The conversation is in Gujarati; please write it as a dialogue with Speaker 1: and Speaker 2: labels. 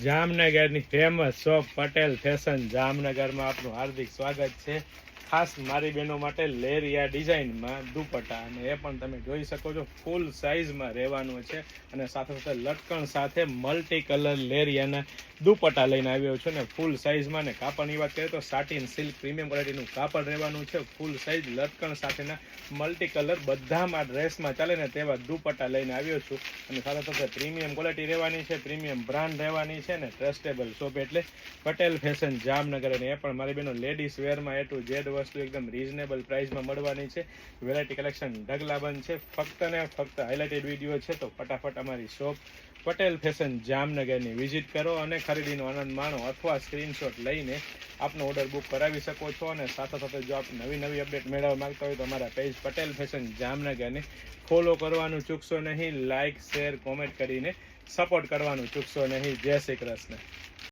Speaker 1: જામનગરની ફેમસ શોપ પટેલ ફેશન જામનગરમાં આપનું હાર્દિક સ્વાગત છે. ખાસ મારી બહેનો માટે લેરિયા ડિઝાઇનમાં દુપટ્ટા, અને એ પણ તમે જોઈ શકો છો ફૂલ સાઇઝમાં રહેવાનું છે. અને સાથે સાથે લટકણ સાથે મલ્ટી કલર લેરિયાના દુપટ્ટા લઈને આવ્યો છું ને ફૂલ સાઇઝમાં. ને કાપડની વાત કરીએ તો સાટિન સિલ્ક પ્રીમિયમ ક્વોલિટીનું કાપડ રહેવાનું છે. ફૂલ સાઇઝ લટકણ સાથેના મલ્ટી કલર બધામાં ડ્રેસમાં ચાલે ને તેવા દુપટ્ટા લઈને આવ્યો છું. અને સાથે સાથે પ્રીમિયમ ક્વોલિટી રહેવાની છે, પ્રીમિયમ બ્રાન્ડ રહેવાની છે ને ટ્રસ્ટેબલ શોપ એટલે પટેલ ફેશન જામનગર. અને એ પણ મારી બેનો લેડીઝ વેરમાં એ ટુ ઝેડ વસ્તુ એકદમ રીઝનેબલ પ્રાઇસમાં મળવાની છે. વેરાયટી કલેક્શન ઢગલાબંધ છે. ફક્ત ને ફક્ત હાઇલાઇટેડ વિડીયો છે, તો ફટાફટ અમારી શોપ પટેલ ફેશન જામનગરની વિઝિટ કરો અને ખરીદીનો આનંદ માણો, અથવા સ્ક્રીનશોટ લઈને આપનો ઓર્ડર બુક કરાવી શકો છો. અને સાથે સાથે જો આપ નવી અપડેટ મેળવવા માંગતા હોય તો અમારા પેજ પટેલ ફેશન જામનગરને ફોલો કરવાનું ચૂકશો નહીં. લાઇક, શેર, કોમેન્ટ કરીને સપોર્ટ કરવાનું ચૂકશો નહીં. જય શ્રી કૃષ્ણ.